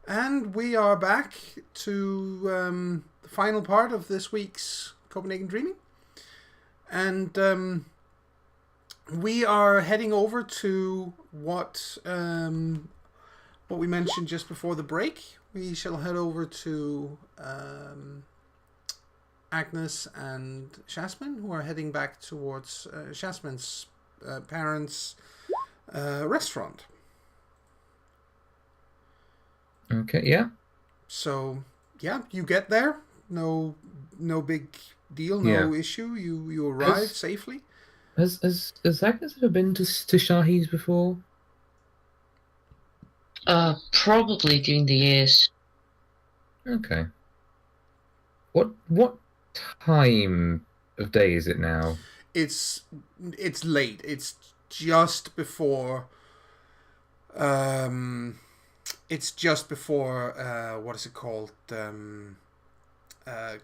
And we are back to the final part of this week's Copenhagen Dreaming. And we are heading over to what we mentioned just before the break. We shall head over to Agnes and Jasmine, who are heading back towards Jasmine's parents' restaurant. Okay, yeah. So, yeah, you get there. No big deal, no issue. You arrive safely. Has Agnes ever been to Shahi's before? Probably during the years. Okay. What time of day is it now? It's late. It's just before. It's just before. What is it called?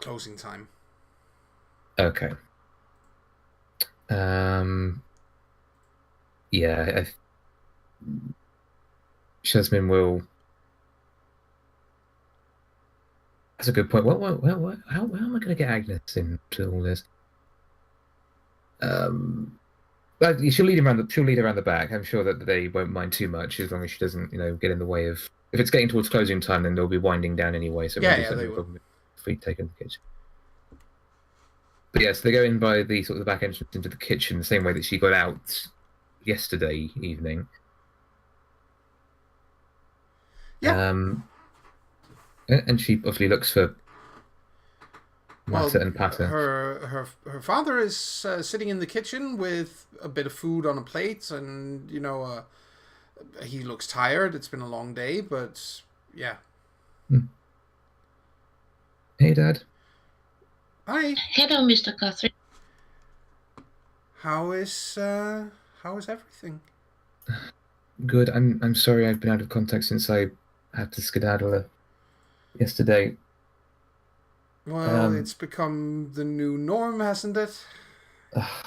Closing time. Okay. Yeah. Jasmine will. That's a good point. How am I going to get Agnes into all this? She'll lead around the back. I'm sure that they won't mind too much as long as she doesn't, get in the way of. If it's getting towards closing time, then they'll be winding down anyway. So they will. Feet taken the kitchen. But yes, they go in by the sort of the back entrance into the kitchen, the same way that she got out yesterday evening. Yeah. And she obviously looks for Mata and Pata. Her father is sitting in the kitchen with a bit of food on a plate, and he looks tired. It's been a long day, but yeah. Hey, Dad. Hi. Hello, Mr. Guthrie. How is everything? Good. I'm sorry I've been out of contact since I had to skedaddle yesterday. Well, it's become the new norm, hasn't it?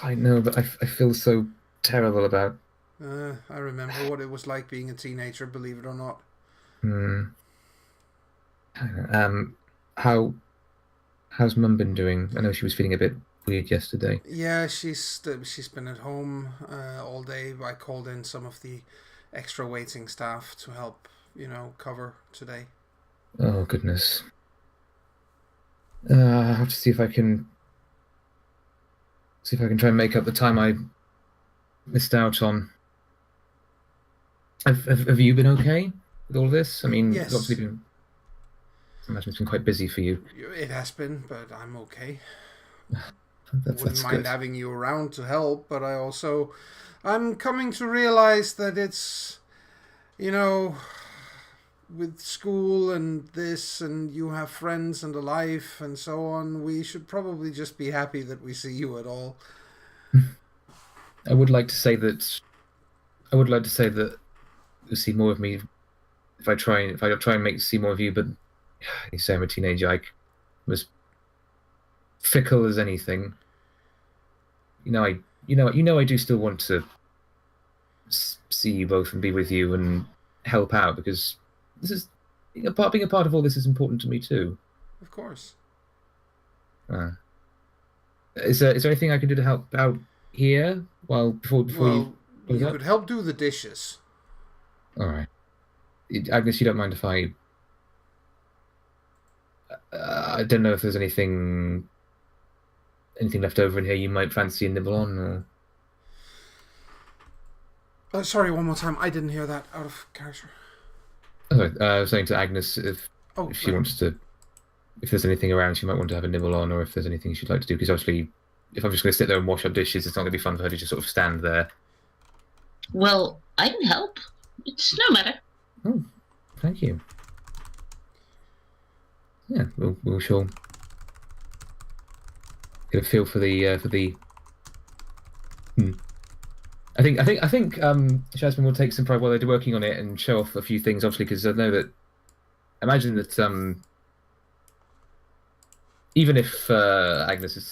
I know, but I feel so terrible about. I remember what it was like being a teenager, believe it or not. How's Mum been doing? I know she was feeling a bit weird yesterday. Yeah, she's been at home all day. I called in some of the extra waiting staff to help, cover today. Oh goodness. I'll have to see if I can try and make up the time I missed out on. Have you been okay with all this? I mean, yes. Obviously I imagine it's been quite busy for you. It has been, but I'm okay. That's wouldn't mind good. having you around to help, but I'm coming to realize that it's, with school and this, and you have friends and a life and so on, we should probably just be happy that we see you at all. I would like to say that you'll see more of me if I try and see more of you, but you say I'm a teenager. I was fickle as anything. I do still want to see you both and be with you and help out, because this is being a part of all this is important to me too. Of course. Is there anything I can do to help out here before you could help do the dishes. All right. Agnes, you don't mind if I don't know if there's anything left over in here you might fancy a nibble on, or... sorry, one more time. I didn't hear that out of character. Sorry, I was saying to Agnes if she wants to, if there's anything around she might want to have a nibble on, or if there's anything she'd like to do, because obviously if I'm just going to sit there and wash up dishes, it's not going to be fun for her to just sort of stand there. Well, I can help. It's no matter. Oh, thank you. Yeah, we'll sure get a feel for the. I think Jasmine will take some pride while they're working on it and show off a few things, obviously, because I imagine that even if Agnes has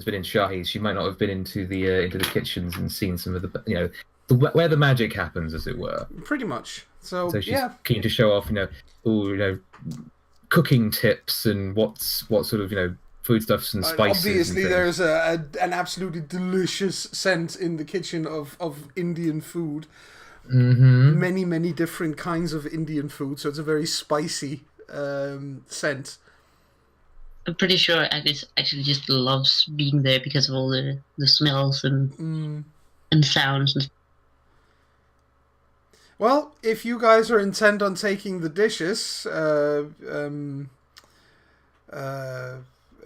been in Shahi's, she might not have been into the kitchens and seen some of the where the magic happens, as it were. Pretty much. So So she's yeah, keen to show off, cooking tips and what sort of foodstuffs and spices. obviously and there's an absolutely delicious scent in the kitchen of Indian food. Mm-hmm. Many different kinds of Indian food, so it's a very spicy scent. I'm pretty sure Agnes actually just loves being there because of all the smells and sounds. And Well, if you guys are intent on taking the dishes,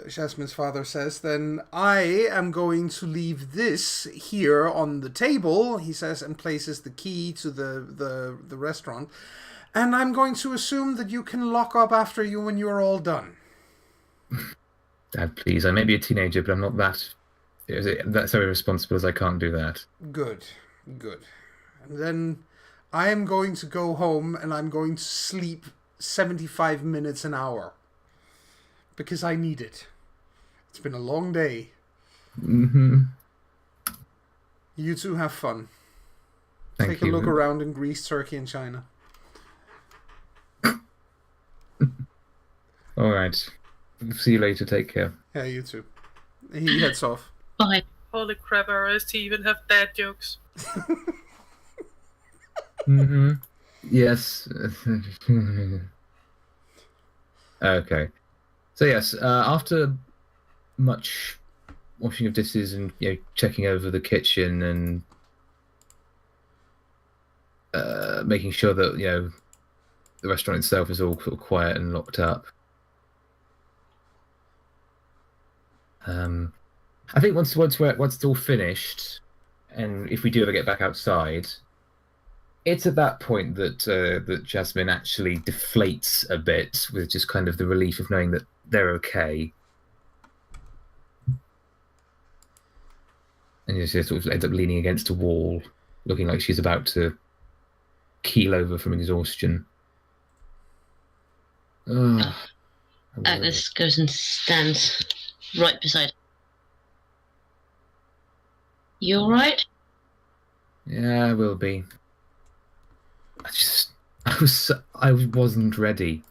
Jasmine's father says, then I am going to leave this here on the table, he says, and places the key to the restaurant. And I'm going to assume that you can lock up after you when you're all done. Dad, please. I may be a teenager, but I'm not that's so irresponsible as I can't do that. Good. And then I am going to go home and I'm going to sleep 75 minutes an hour. Because I need it. It's been a long day. Mm-hmm. You two have fun. Thank Take you. a look around in Greece, Turkey, and China. All right. See you later. Take care. Yeah, you too. He heads off. bye. Holy crap, RST even have dad jokes. Mm-hmm. Yes. Okay. So yes, after much washing of dishes and checking over the kitchen and making sure that the restaurant itself is all sort of quiet and locked up. I think once it's all finished, and if we do ever get back outside, it's at that point that Jasmine actually deflates a bit with just kind of the relief of knowing that they're okay, and she sort of ends up leaning against a wall, looking like she's about to keel over from exhaustion. Agnes goes and stands right beside her. You alright? Yeah, I will be. I wasn't ready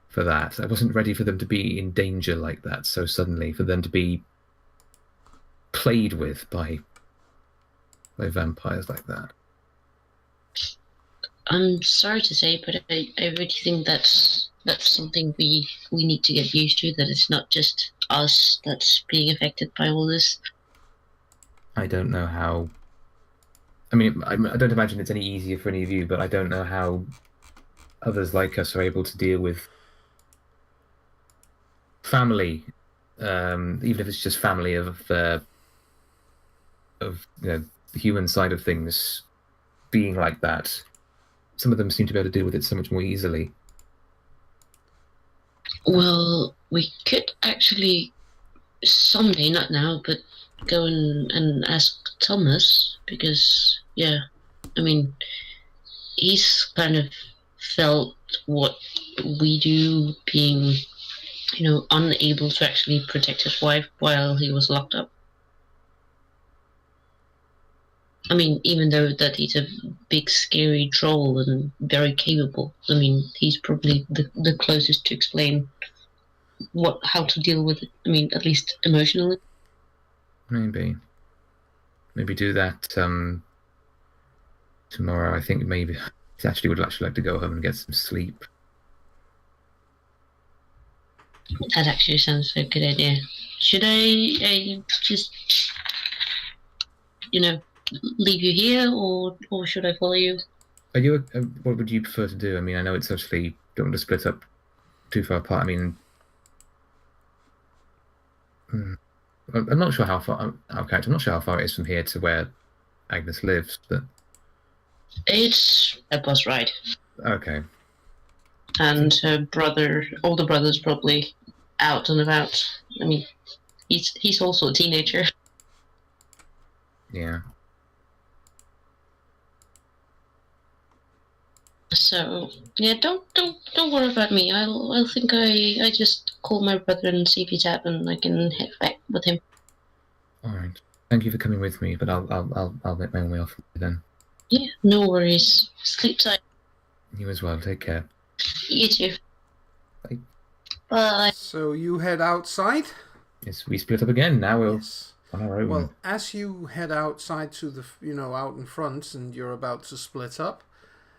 for that. I wasn't ready for them to be in danger like that so suddenly, for them to be played with by vampires like that. I'm sorry to say, but I really think that's something we need to get used to, that it's not just us that's being affected by all this. I don't know how... I mean, I don't imagine it's any easier for any of you, but I don't know how others like us are able to deal with family, even if it's just family of the human side of things being like that. Some of them seem to be able to deal with it so much more easily. Well, we could actually someday, not now, but go and ask Thomas, because I mean, he's kind of felt what we do, being unable to actually protect his wife while he was locked up. I mean, even though that he's a big scary troll and very capable, I mean, he's probably the closest to explain how to deal with it. I mean, at least emotionally. Maybe do that tomorrow. I think maybe I would actually like to go home and get some sleep. That actually sounds like a good idea. Should I just leave you here, or should I follow you? Are you? What would you prefer to do? I mean, I know it's obviously don't want to split up too far apart. I mean, I'm not sure how far. I'm not sure how far it is from here to where Agnes lives, but it's a bus ride. Okay. And her older brother's probably out and about. I mean, he's also a teenager. Yeah. So don't worry about me. I'll think I just call my brother and see if he's out, and I can head back with him. All right. Thank you for coming with me, but I'll make my own way off then. Yeah, no worries. Sleep tight. You as well. Take care. You too. Bye. Bye. So you head outside? Yes, we split up again. Now we'll Yes. on our own. Well, as you head outside to the, out in front and you're about to split up,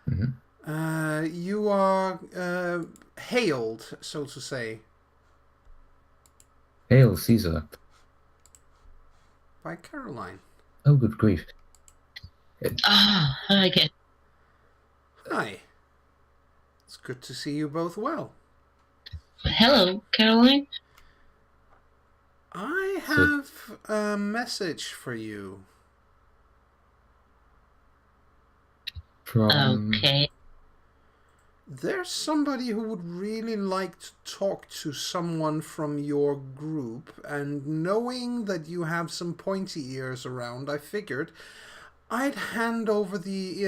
you are hailed, so to say. Hail, Caesar. By Caroline. Oh, good grief. Hi again. Hi. It's good to see you both well. Hello, Caroline. I have a message for you. Okay. There's somebody who would really like to talk to someone from your group, and knowing that you have some pointy ears around, I figured I'd hand over the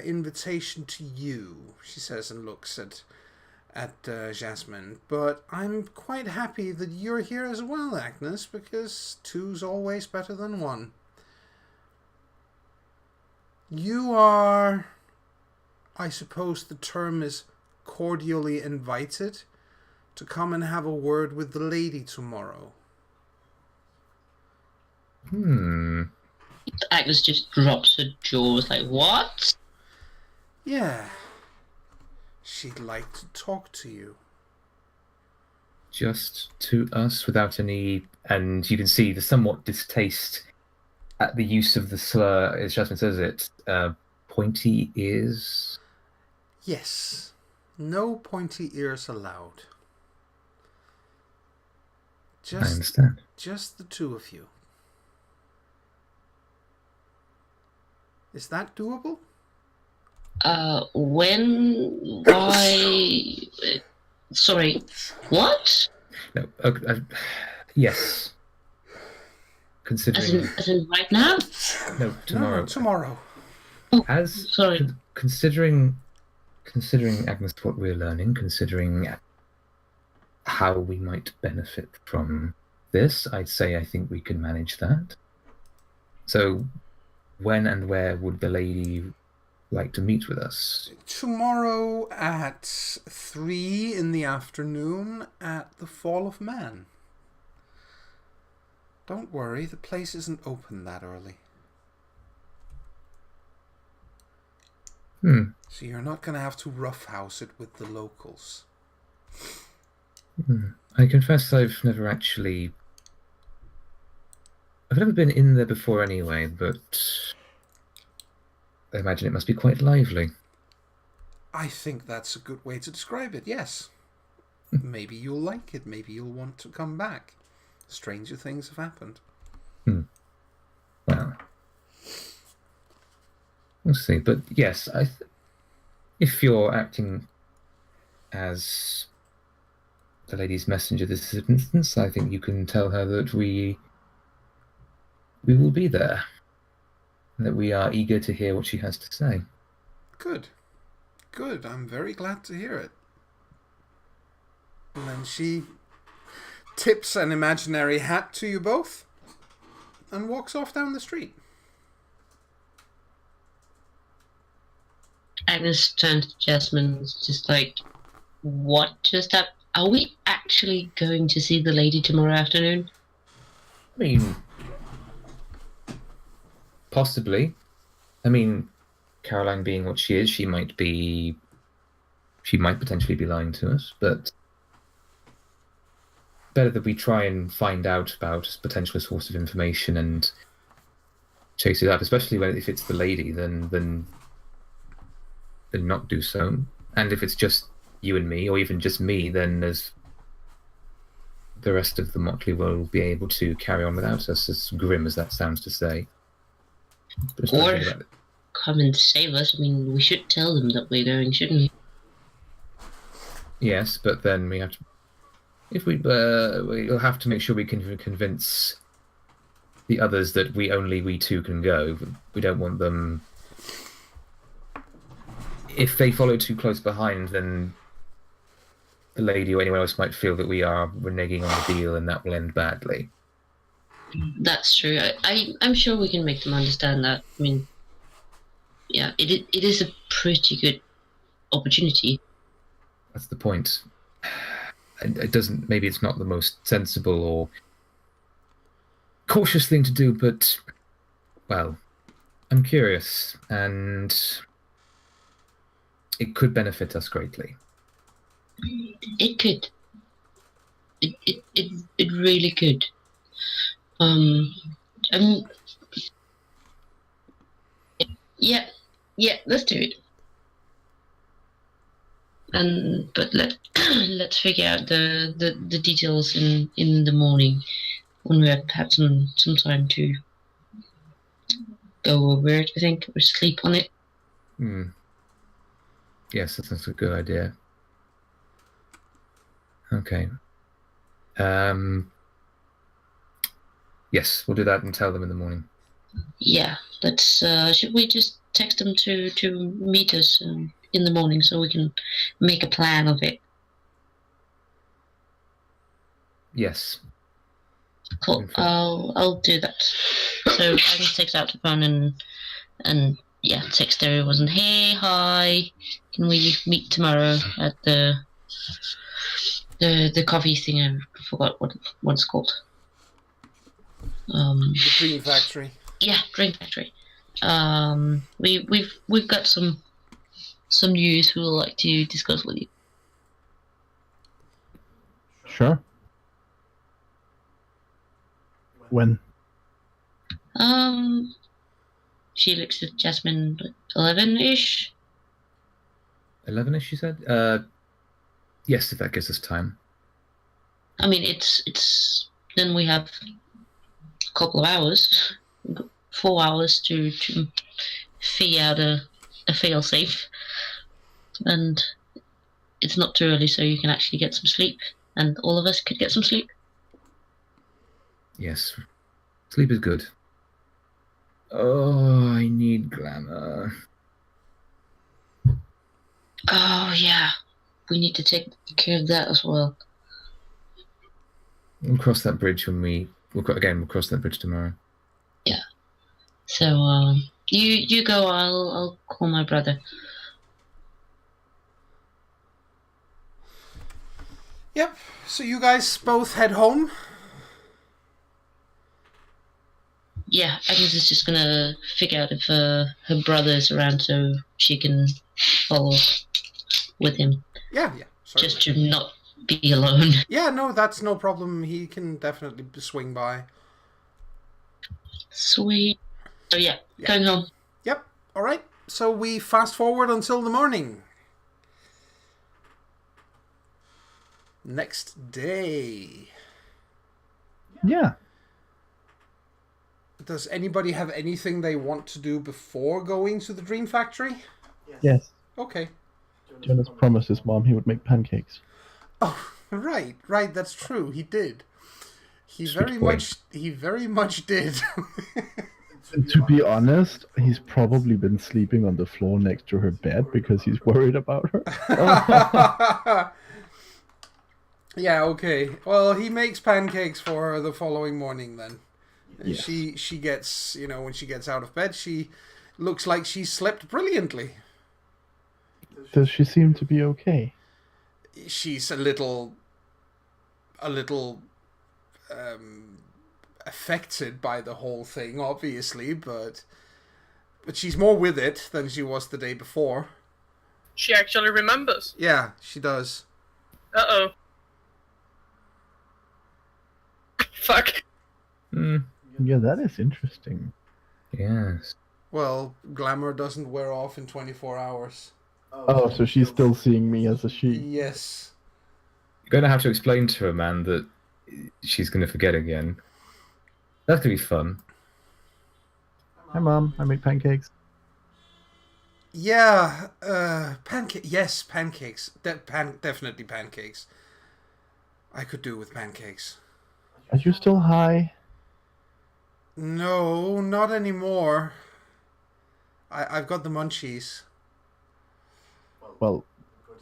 invitation to you, she says and looks at Jasmine. But I'm quite happy that you're here as well, Agnes, because two's always better than one. You are, I suppose the term is, cordially invited to come and have a word with the lady tomorrow. Agnes just drops her jaws like, what? Yeah. She'd like to talk to you. Just to us, without any... And you can see the somewhat distaste at the use of the slur, as Jasmine says it, pointy ears. Yes. No pointy ears allowed. I understand. Just the two of you. Is that doable? When? Why? Sorry, what? No, yes. Considering... As in right now? No, tomorrow. No, tomorrow. Oh, As sorry. Considering, Agnes, what we're learning, considering how we might benefit from this, I'd say I think we can manage that. So, when and where would the lady like to meet with us? Tomorrow at 3 in the afternoon at the Fall of Man. Don't worry, the place isn't open that early. So you're not going to have to roughhouse it with the locals. I confess I've never been in there before anyway, but I imagine it must be quite lively. I think that's a good way to describe it, yes. Maybe you'll like it, maybe you'll want to come back. Stranger things have happened. Well, we'll see. But yes, if you're acting as the lady's messenger this instance, I think you can tell her that we will be there, and that we are eager to hear what she has to say. Good. Good. I'm very glad to hear it. And then she tips an imaginary hat to you both and walks off down the street. Agnes turns to Jasmine, just like, what just happened? Are we actually going to see the lady tomorrow afternoon? I mean, possibly. I mean, Caroline being what she is, she might potentially be lying to us, but better that we try and find out about a potential source of information and chase it up, especially if it's the lady, then not do so. And if it's just you and me, or even just me, then there's the rest of the motley will be able to carry on without us, as grim as that sounds to say. Or come and save us. I mean, we should tell them that we're going, shouldn't we? Yes, but then we have to... we'll have to make sure we can convince the others that we two can go. We don't want them... If they follow too close behind, then the lady or anyone else might feel that we are reneging on the deal, and that will end badly. That's true. I'm sure we can make them understand that. I mean, yeah, it is a pretty good opportunity. That's the point. It doesn't. Maybe it's not the most sensible or cautious thing to do, but well, I'm curious, and it could benefit us greatly. It could. It really could. Yeah, let's do it. But let's figure out the details in the morning when we have had some time to go over it, I think, or sleep on it. Yes, that's a good idea. Okay. Yes, we'll do that and tell them in the morning. Yeah, let's. Should we just text them to meet us in the morning so we can make a plan of it? Yes. Cool. I'll do that. So I can text out the phone and text everyone. Hey, hi. Can we meet tomorrow at the coffee thing? I forgot what it's called. The Dream Factory. Yeah, Dream Factory. We've got some news we would like to discuss with you. Sure. When? She looks at Jasmine 11-ish. 11-ish, you said? Yes, if that gives us time. I mean, it's then we have a couple of hours, 4 hours to figure out a fail-safe, and it's not too early, so you can actually get some sleep, and all of us could get some sleep. Yes, sleep is good. Oh, I need glamour. Oh yeah, we need to take care of that as well. We'll cross that bridge when we'll cross that bridge tomorrow. Yeah. So you go. I'll call my brother. Yep. So you guys both head home. Yeah, Agnes is just gonna figure out if her brother's around so she can follow with him. Yeah. Sorry. Just to not be alone. Yeah, no, that's no problem. He can definitely swing by. Sweet. So yeah, going home. Yep. All right. So we fast forward until the morning. Next day. Yeah. Does anybody have anything they want to do before going to the Dream Factory? Yes. Okay. Jonas promised his mom he would make pancakes. Oh, right, that's true. He did. He very much did. And to be honest, he's probably been sleeping on the floor next to her bed because he's worried about her. Yeah, okay. Well, he makes pancakes for her the following morning then. Yes. She gets, when she gets out of bed, she looks like she slept brilliantly. Does she seem to be okay? She's a little affected by the whole thing, obviously, but she's more with it than she was the day before. She actually remembers. Yeah, she does. Uh-oh. Fuck. Yeah, that is interesting. Yes. Well, glamour doesn't wear off in 24 hours. Oh, so she's still seeing me as a she. Yes. You're going to have to explain to her, man, that she's going to forget again. That's going to be fun. Hi, Mom. I make pancakes. Yeah, yes, pancakes. Definitely pancakes. I could do with pancakes. Are you still high? No, not anymore. I've got the munchies. Well,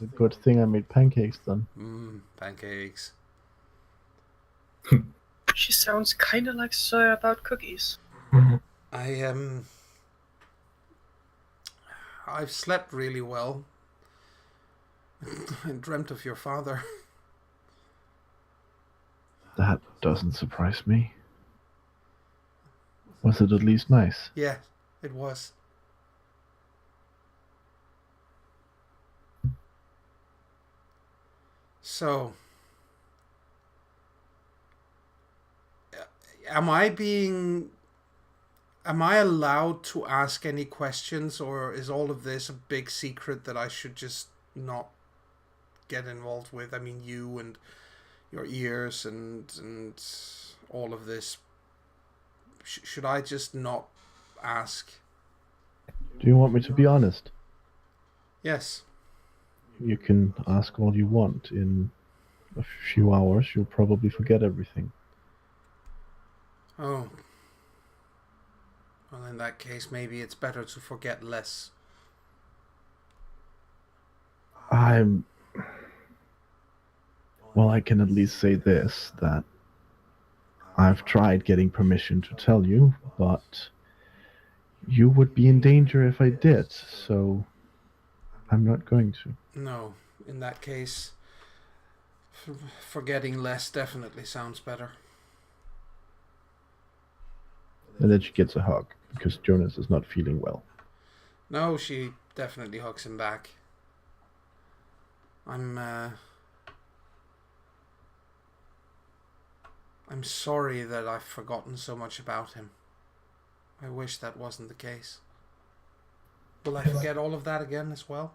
a good thing I made pancakes then. Pancakes. She sounds kind of like soy about cookies. I've slept really well. I dreamt of your father. That doesn't surprise me. Was it at least nice? Yeah, it was. So, am I allowed to ask any questions, or is all of this a big secret that I should just not get involved with? I mean, you and your ears and all of this. Should I just not ask? Do you want me to be honest? Yes. You can ask all you want. In a few hours, you'll probably forget everything. Oh. Well, in that case, maybe it's better to forget less. Well, I can at least say this, that I've tried getting permission to tell you, but you would be in danger if I did, so I'm not going to. No, in that case, forgetting less definitely sounds better. And then she gets a hug, because Jonas is not feeling well. No, she definitely hugs him back. I'm sorry that I've forgotten so much about him. I wish that wasn't the case. Will I forget all of that again as well?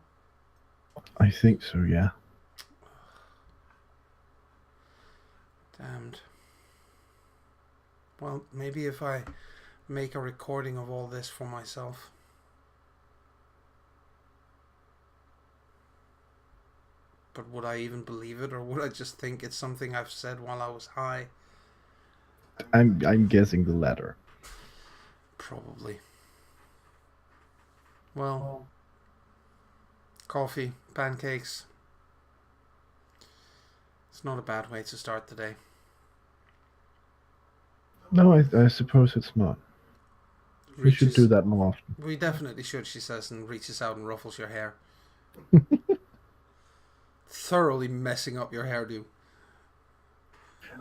I think so, yeah. Damned. Well, maybe if I make a recording of all this for myself. But would I even believe it, or would I just think it's something I've said while I was high? I'm guessing the latter. Probably. Well, coffee, pancakes. It's not a bad way to start the day. No, I suppose it's not. We should do that more often. We definitely should, she says, and reaches out and ruffles your hair. Thoroughly messing up your hairdo.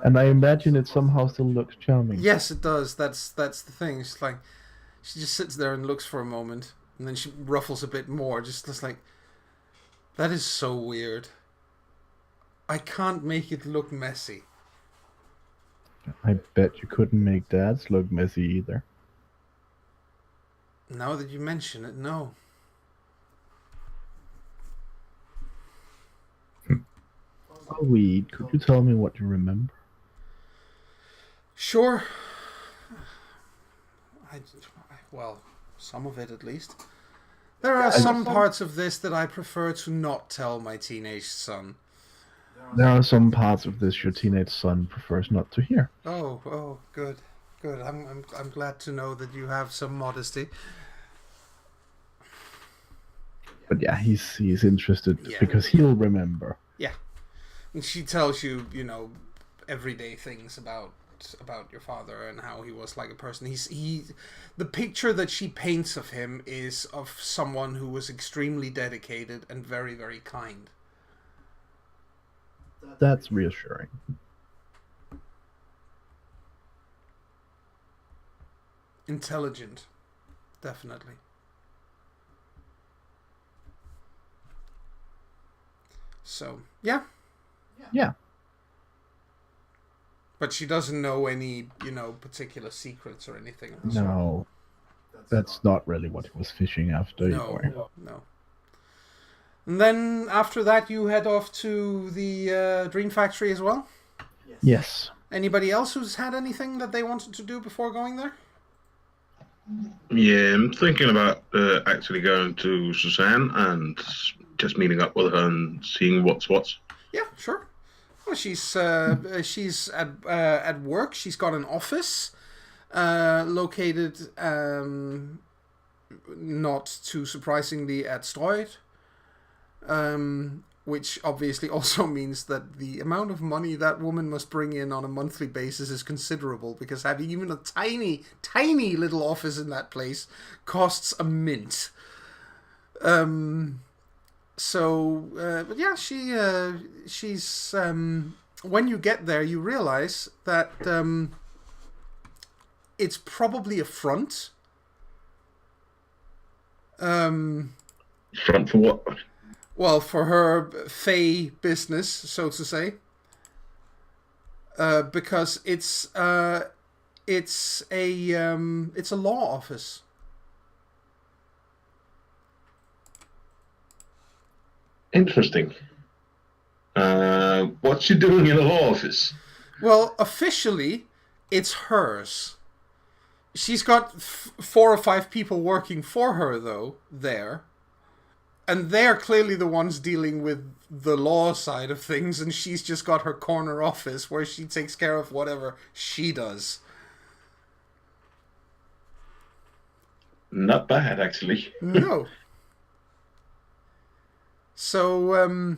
And I imagine it somehow still looks charming. Yes, it does. That's the thing. She's like, she just sits there and looks for a moment, and then she ruffles a bit more. Just like, that is so weird. I can't make it look messy. I bet you couldn't make Dad's look messy either. Now that you mention it, no. Oh, Weed, could you tell me what you remember? Sure. Well, some of it at least. There are some parts of this that I prefer to not tell my teenage son. There are some parts of this your teenage son prefers not to hear. Oh, good. I'm glad to know that you have some modesty. But yeah, he's interested Yeah. because he'll remember. Yeah. And she tells you, everyday things about your father and how he was like a person. The picture that she paints of him is of someone who was extremely dedicated and very, very kind. That's reassuring. Intelligent, definitely. So, yeah. Yeah. But she doesn't know any, particular secrets or anything. Of the sort. No, that's not really what he was fishing after. No. And then after that, you head off to the Dream Factory as well? Yes. Anybody else who's had anything that they wanted to do before going there? Yeah, I'm thinking about actually going to Suzanne and just meeting up with her and seeing what's what. Yeah, sure. Well, she's at work. She's got an office located, not too surprisingly, at Stroid. which obviously also means that the amount of money that woman must bring in on a monthly basis is considerable, because having even a tiny, tiny little office in that place costs a mint. But yeah, she's when you get there, you realize that it's probably a front. Front for what? Well, for her Fey business, so to say, because it's a law office. Interesting. What's she doing in a law office? Well, officially, it's hers. She's got 4 or 5 people working for her, though, there. And they're clearly the ones dealing with the law side of things, and she's just got her corner office where she takes care of whatever she does. Not bad, actually. No. So,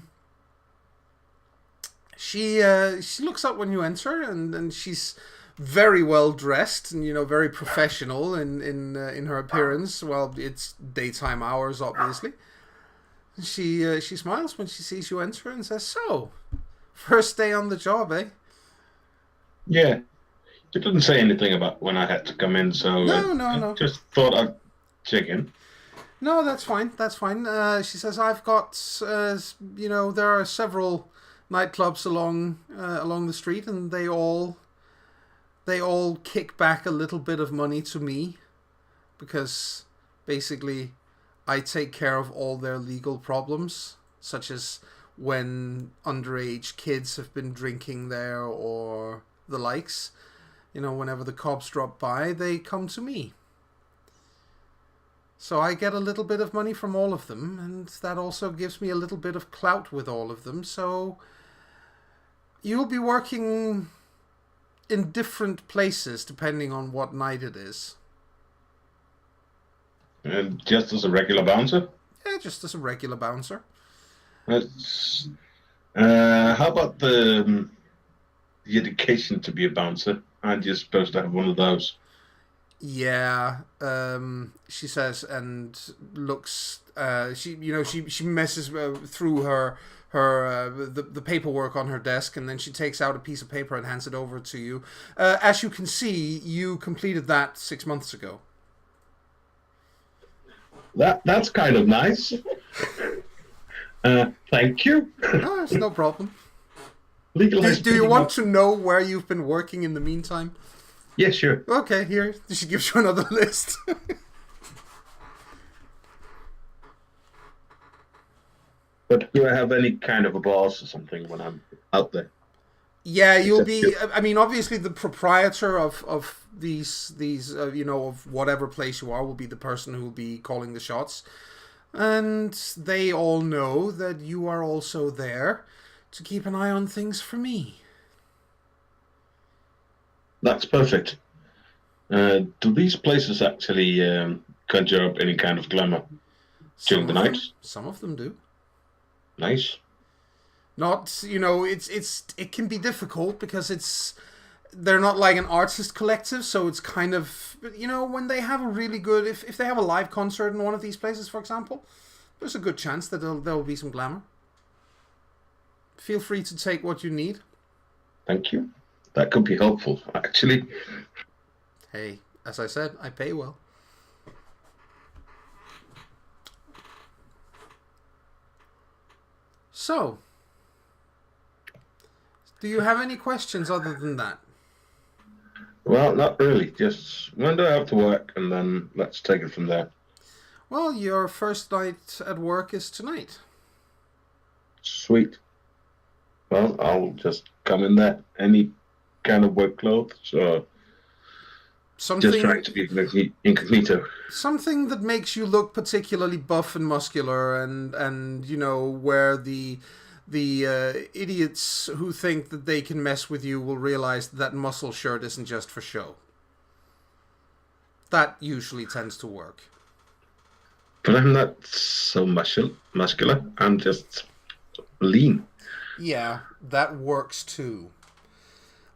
she looks up when you enter, and she's very well dressed and, very professional in her appearance. Well, it's daytime hours, obviously. She smiles when she sees you enter and says, "So, first day on the job, eh?" Yeah. She didn't say anything about when I had to come in, so No. just thought I'd check in. No, that's fine. That's fine. She says, "I've got, there are several nightclubs along the street, and they all kick back a little bit of money to me, because basically I take care of all their legal problems, such as when underage kids have been drinking there or the likes. Whenever the cops drop by, they come to me. So I get a little bit of money from all of them, and that also gives me a little bit of clout with all of them. So you'll be working in different places depending on what night it is." Just as a regular bouncer? Yeah, just as a regular bouncer. That's, how about the education to be a bouncer? Aren't you supposed to have one of those? Yeah, she says, and looks. She messes through her the paperwork on her desk, and then she takes out a piece of paper and hands it over to you. As you can see, you completed that 6 months ago. That's kind of nice. Thank you. No, it's no problem. Legalized. Do you want to know where you've been working in the meantime? Yeah, sure. Okay, here. She gives you another list. But do I have any kind of a boss or something when I'm out there? Yeah, you'll be. I mean, obviously, the proprietor of these of whatever place you are will be the person who will be calling the shots, and they all know that you are also there to keep an eye on things for me. That's perfect. Do these places actually conjure up any kind of glamour during the night? Some of them do. Nice. Not, it can be difficult because they're not like an artist collective, so it's kind of, when they have a really good, if they have a live concert in one of these places, for example, there's a good chance that there will be some glamour. Feel free to take what you need. Thank you. That could be helpful, actually. Hey, as I said, I pay well. So, do you have any questions other than that? Well, not really. Just when do I have to work, and then let's take it from there. Well, your first night at work is tonight. Sweet. Well, I'll just come in there. Any kind of work clothes, or just trying to be incognito. Something that makes you look particularly buff and muscular, and where the idiots who think that they can mess with you will realize that muscle shirt isn't just for show. That usually tends to work. But I'm not so muscular. I'm just lean. Yeah, that works too.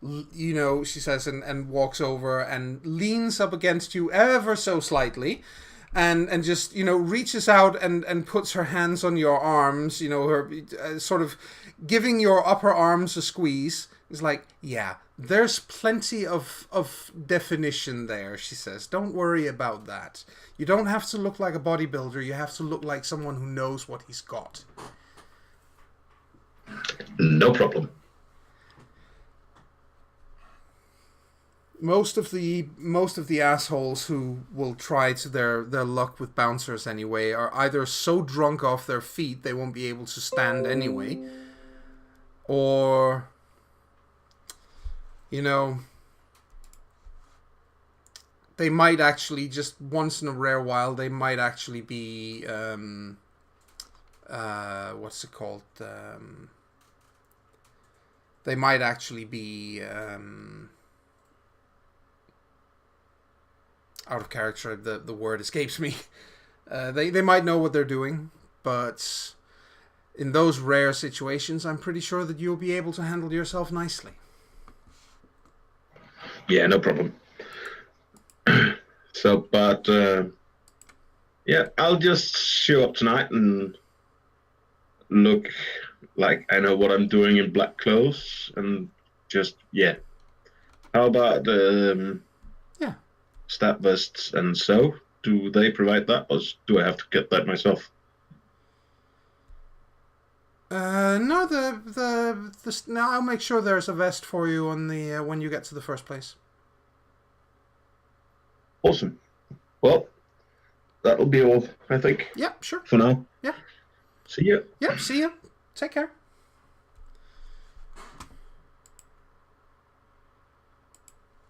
You know, she says, and walks over and leans up against you ever so slightly, and just, you know, reaches out and puts her hands on your arms, you know, her sort of giving your upper arms a squeeze. It's like, yeah, there's plenty of definition there, she says. Don't worry about that. You don't have to look like a bodybuilder. You have to look like someone who knows what he's got. No problem. Most of the assholes who will try to their luck with bouncers anyway are either so drunk off their feet they won't be able to stand anyway, or, you know, they might actually, just once in a rare while, they might actually be what's it called? They might actually be out of character. The word escapes me. They might know what they're doing, but in those rare situations, I'm pretty sure that you'll be able to handle yourself nicely. Yeah, no problem. So, but yeah, I'll just show up tonight and look like I know what I'm doing in black clothes, and just, yeah. How about yeah, stat vests and so? Do they provide that, or do I have to get that myself? No, no, I'll make sure there's a vest for you on the when you get to the first place. Awesome. Well, that'll be all, I think. Yeah, sure. For now. Yeah. See you. Yep, see you. Take care.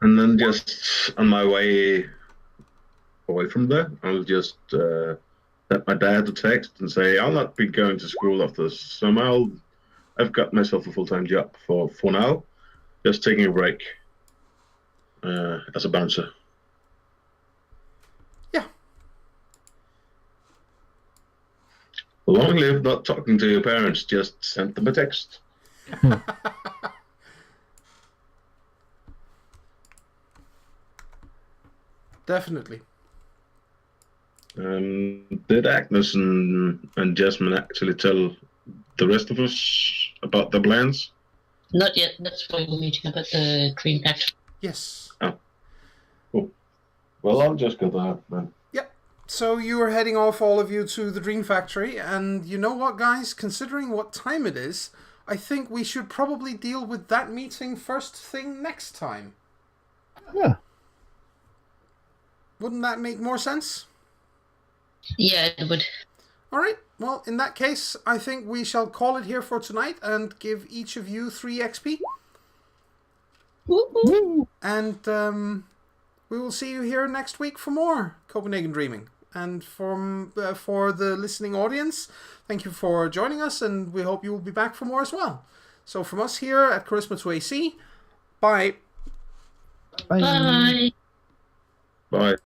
And then just on my way away from there, I'll just send my dad a text and say, I'll not be going to school after this summer. I've got myself a full-time job for now. Just taking a break as a bouncer. Yeah. Long live not talking to your parents. Just send them a text. Definitely. Did Agnes and Jasmine actually tell the rest of us about the plans? Not yet. That's why we're meeting about the Green Factory. Yes. Oh. Cool. Well, I'll just go there then. Yep. So you are heading off, all of you, to the Dream Factory, and you know what, guys? Considering what time it is, I think we should probably deal with that meeting first thing next time. Yeah. Wouldn't that make more sense? Yeah, it would. All right. Well, in that case, I think we shall call it here for tonight and give each of you 3 XP. Woo-hoo. And we will see you here next week for more Copenhagen Dreaming. And for the listening audience, thank you for joining us, and we hope you will be back for more as well. So from us here at CharismaToAC, bye. Bye. Bye. Bye.